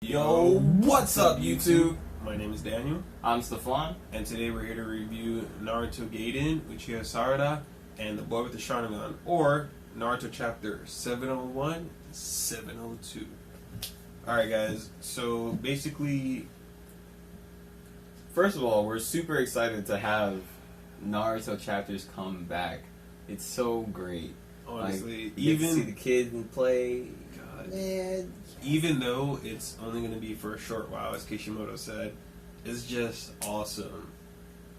Yo, what's up, YouTube? My name is Daniel. I'm Stefan. And today we're here to review Naruto Gaiden, Uchiha Sarada, and the Boy with the Sharningan, or Naruto Chapter 701, 702. Alright guys, so basically... First of all, we're super excited to have Naruto chapters come back. It's so great. Honestly, you get to see the kids and play. God. Man. Even though it's only going to be for a short while, as Kishimoto said, it's just awesome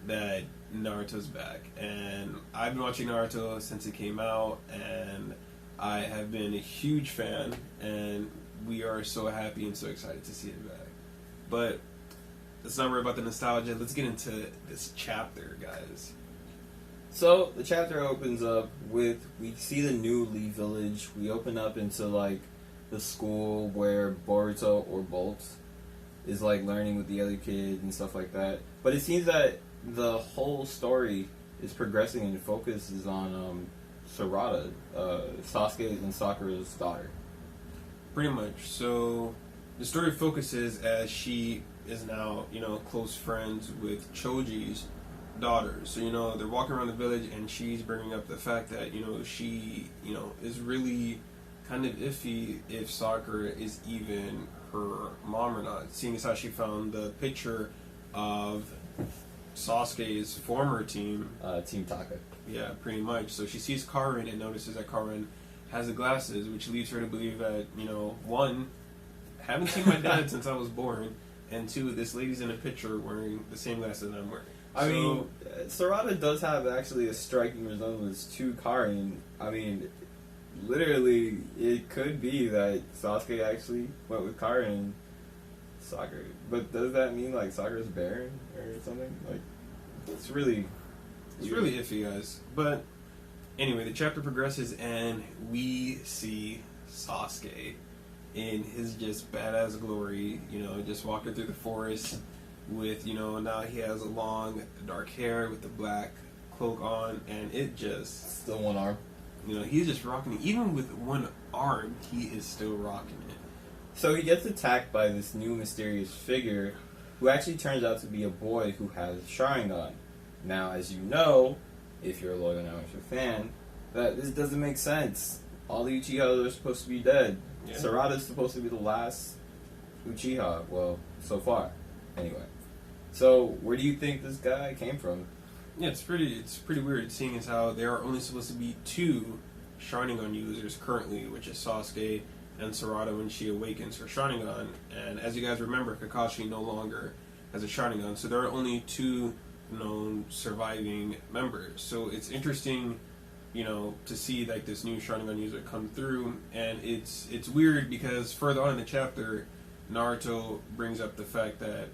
that Naruto's back. And I've been watching Naruto since it came out, and I have been a huge fan, and we are so happy and so excited to see it back. But let's not worry about the nostalgia. Let's get into this chapter, guys. So the chapter opens up with, we see the new Lee village. We open up into like the school where Boruto or Bolt is like learning with the other kids and stuff like that. But it seems that the whole story is progressing and focuses on Sarada, Sasuke and Sakura's daughter. Pretty much. So the story focuses as she is now, close friends with Choji's daughter. So, they're walking around the village and she's bringing up the fact that, she, is really kind of iffy if Sakura is even her mom or not, seeing as how she found the picture of Sasuke's former team. Team Taka. Yeah, pretty much. So she sees Karin and notices that Karin has the glasses, which leads her to believe that, one, haven't seen my dad since I was born, and two, this lady's in a picture wearing the same glasses that I'm wearing. I mean, Sarada does have actually a striking resemblance to Karin. I mean, literally, it could be that Sasuke actually went with Karin and Sakura. But does that mean, like, Sakura's barren or something? Like, it's really iffy, guys. But, anyway, the chapter progresses and we see Sasuke in his just badass glory, just walking through the forest with, now he has a long dark hair with the black cloak on, and it just... Still one arm. He's just rocking it. Even with one arm, he is still rocking it. So he gets attacked by this new mysterious figure who actually turns out to be a boy who has Sharingan. Now, as you know, if you're a loyal Naruto fan, that this doesn't make sense. All the Uchihas are supposed to be dead. Yeah. Sarada's supposed to be the last Uchiha, well, so far. Anyway. So, where do you think this guy came from? Yeah, it's pretty weird, seeing as how there are only supposed to be two Sharningan users currently, which is Sasuke and Sarada when she awakens her Sharningan. And as you guys remember, Kakashi no longer has a Sharningan, so there are only two known surviving members. So it's interesting, to see like this new Sharningan user come through, and it's weird because further on in the chapter, Naruto brings up the fact that,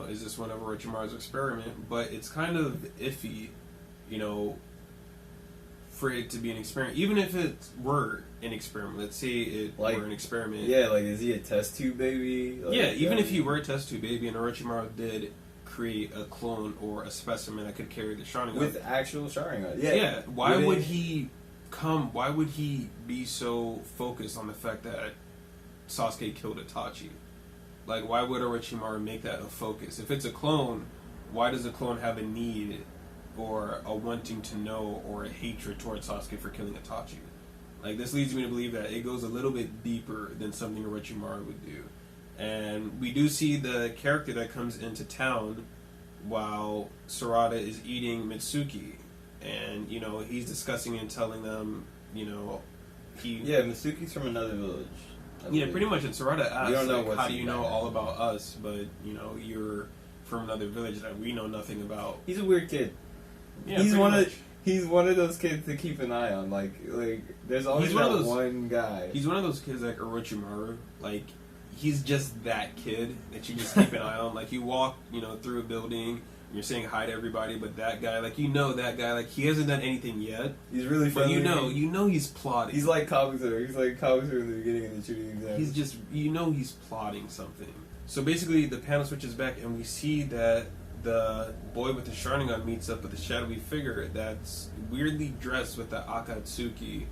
is this one of Orochimaru's experiment? But it's kind of iffy, for it to be an experiment. Even if it were an experiment, let's say it were an experiment. Yeah, like, is he a test tube baby? Like, yeah, even if he were a test tube baby and Orochimaru did create a clone or a specimen that could carry the Sharingan. With actual Sharingan. Yeah. Why would he be so focused on the fact that Sasuke killed Itachi? Like, why would Orochimaru make that a focus? If it's a clone, why does the clone have a need or a wanting to know or a hatred towards Sasuke for killing Itachi? Like, this leads me to believe that it goes a little bit deeper than something Orochimaru would do. And we do see the character that comes into town while Sarada is eating Mitsuki. And, he's discussing and telling them, Yeah, Mitsuki's from another village. Yeah, pretty much. And Sarada asks, how do you know all about us, but, you're from another village that we know nothing about. He's a weird kid. Yeah, he's one of those kids to keep an eye on. Like there's always one guy. He's one of those kids like Orochimaru. Like, he's just that kid that you just keep an eye on. Like, you walk, through a building, you're saying hi to everybody, but that guy, that guy, like, he hasn't done anything yet. He's really friendly. But you know he's plotting. He's like Kabuto. He's like Kabuto in the beginning of the shooting exam. He's just, he's plotting something. So basically, the panel switches back, and we see that the boy with the Sharningan meets up with a shadowy figure that's weirdly dressed with the Akatsuki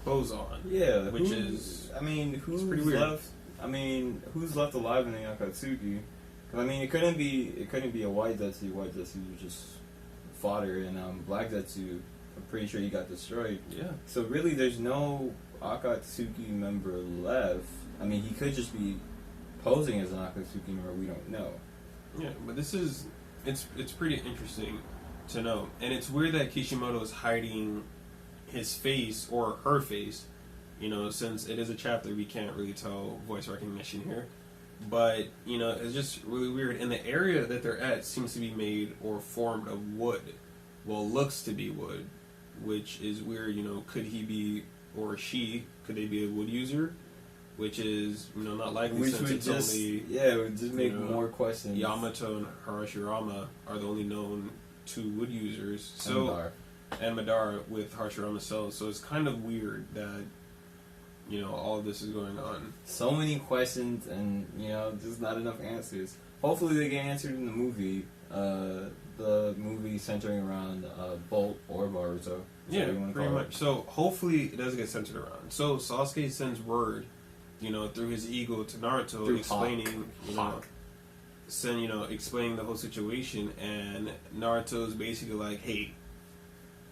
clothes on. Yeah, which is, I mean, who's pretty weird. left I mean, who's left alive in the Akatsuki? 'Cause, I mean, it couldn't be a white Zetsu. White Zetsu was just fodder, and black Zetsu, I'm pretty sure he got destroyed. Yeah. So really, there's no Akatsuki member left. I mean, he could just be posing as an Akatsuki member. We don't know. Yeah, but it's pretty interesting to know, and it's weird that Kishimoto is hiding his face or her face. You know, since it is a chapter, we can't really tell voice recognition here. But, you know, it's just really weird. And the area that they're at seems to be made or formed of wood. Well, looks to be wood, which is weird. You know, could he be, or she, could they be a wood user? Which is, you know, not likely, Which since would it's just, only... yeah, it would just make, you know, more questions. Yamato and Harashirama are the only known two wood users. So, and Madara with Harashirama cells. So it's kind of weird that, you know, all of this is going on. So many questions and, you know, just not enough answers. Hopefully they get answered in the movie. The movie centering around Bolt or Boruto. Yeah, pretty much. So hopefully it does get centered around. So Sasuke sends word, you know, through his ego to Naruto, through explaining, explaining the whole situation, and Naruto's basically like, hey,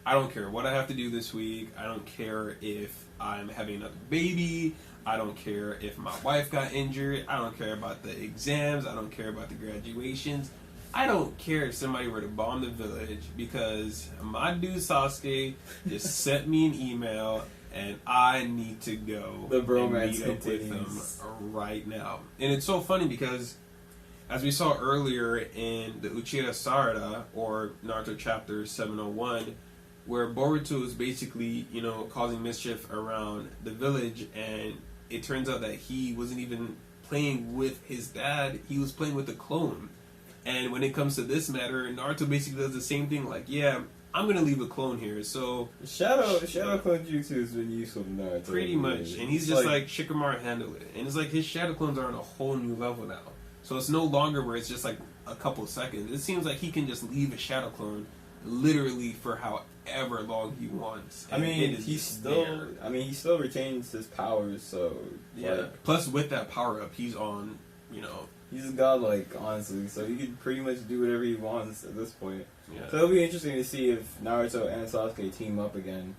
I don't care what I have to do this week. I don't care if I'm having another baby. I don't care if my wife got injured. I don't care about the exams. I don't care about the graduations. I don't care if somebody were to bomb the village, because my dude Sasuke just sent me an email and I need to go the bromance and meet up with them right now. And it's so funny because, as we saw earlier in the Uchiha Sarada, or Naruto chapter 701, where Boruto is basically, you know, causing mischief around the village, and it turns out that he wasn't even playing with his dad, he was playing with a clone. And when it comes to this matter, Naruto basically does the same thing, like, yeah, I'm gonna leave a clone here, so... Shadow clone jutsu has been useful to Naruto. Pretty much, and he's just like, Shikamaru handled it. And it's like, his shadow clones are on a whole new level now. So it's no longer where it's just like a couple seconds. It seems like he can just leave a shadow clone literally for however long he wants. I mean, he still retains his powers, so... Yeah. Like, plus, with that power-up, he's on, you know... He's godlike, honestly, so he can pretty much do whatever he wants at this point. Yeah. So it'll be interesting to see if Naruto and Sasuke team up again,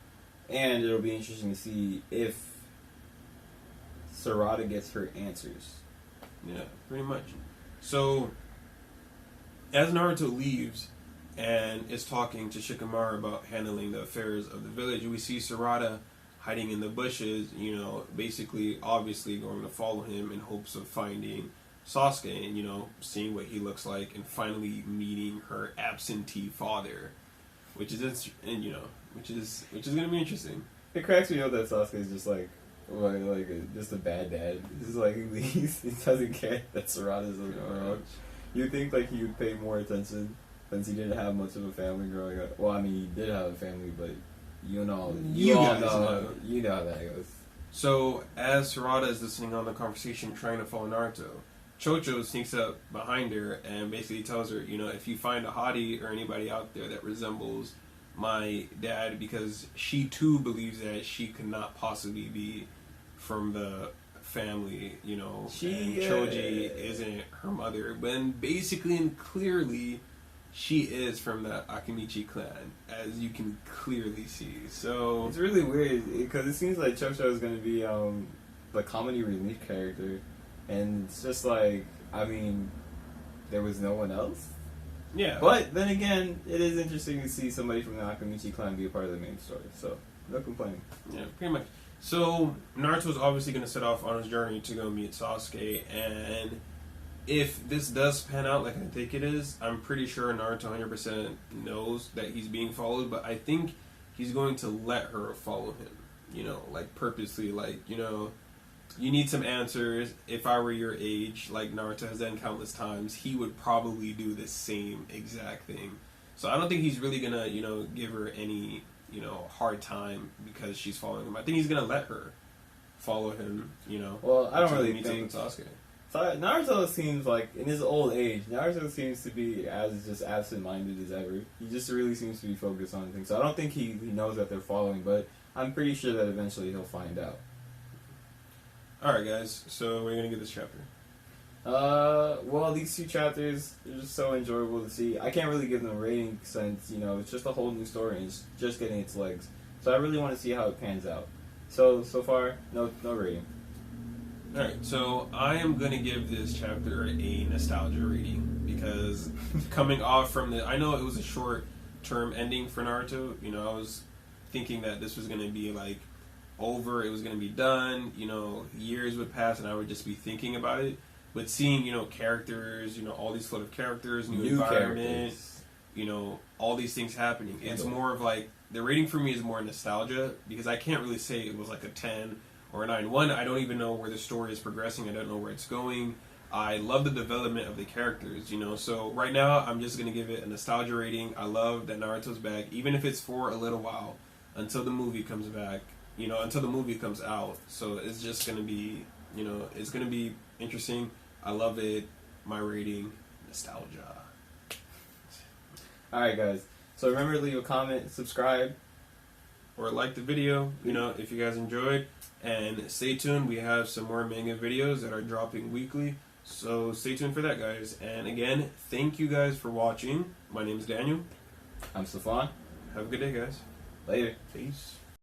and it'll be interesting to see if Sarada gets her answers. Yeah, pretty much. So, as Naruto leaves and is talking to Shikamaru about handling the affairs of the village, we see Sarada hiding in the bushes, you know, basically, obviously going to follow him in hopes of finding Sasuke and, you know, seeing what he looks like and finally meeting her absentee father, which is gonna be interesting. It cracks me up that Sasuke is just like just a bad dad. He's just like, he doesn't care that Sarada's around. You'd think like he would pay more attention since he didn't have much of a family growing up. Well, I mean, he did have a family, but you know how that goes. So as Sarada is listening on the conversation, trying to follow Naruto, Chocho sneaks up behind her and basically tells her, you know, if you find a hottie or anybody out there that resembles my dad, because she too believes that she could not possibly be from the family, you know, and Choji isn't her mother, but basically and clearly she is from the Akimichi clan, as you can clearly see. So it's really weird because it seems like Chocho is going to be the comedy relief character. And it's just like, I mean, there was no one else? Yeah. But then again, it is interesting to see somebody from the Akimichi clan be a part of the main story, so no complaining. Yeah, pretty much. So, Naruto's obviously going to set off on his journey to go meet Sasuke, and if this does pan out like I think it is, I'm pretty sure Naruto 100% knows that he's being followed, but I think he's going to let her follow him, you know, like purposely, like, you know... You need some answers. If I were your age, like Naruto has done countless times, he would probably do the same exact thing. So I don't think he's really gonna, you know, give her any, you know, hard time because she's following him. I think he's gonna let her follow him, you know. Well, I don't really think Sasuke. Naruto seems like, in his old age, Naruto seems to be as just absent-minded as ever. He just really seems to be focused on things. So I don't think he knows that they're following, but I'm pretty sure that eventually he'll find out. Alright, guys, so we're gonna get this chapter. Well, these 2 chapters are just so enjoyable to see. I can't really give them a rating since, it's just a whole new story and it's just getting its legs. So I really want to see how it pans out. So far, no rating. Alright, so I am gonna give this chapter a nostalgia rating because coming off from I know it was a short-term ending for Naruto. I was thinking that this was gonna be like over, it was gonna be done. Years would pass and I would just be thinking about it. But seeing, characters, all these flood of characters, new environment, characters. All these things happening. It's more of like, the rating for me is more nostalgia, because I can't really say it was like a 10 or a 9. One, I don't even know where the story is progressing. I don't know where it's going. I love the development of the characters, So right now, I'm just going to give it a nostalgia rating. I love that Naruto's back, even if it's for a little while, until the movie comes back, until the movie comes out. So it's just going to be, it's going to be interesting. I love it. My rating, nostalgia. Alright, guys. So remember to leave a comment, subscribe. Or like the video, if you guys enjoyed. And stay tuned. We have some more manga videos that are dropping weekly. So stay tuned for that, guys. And again, thank you guys for watching. My name is Daniel. I'm Stefan. Have a good day, guys. Later. Peace.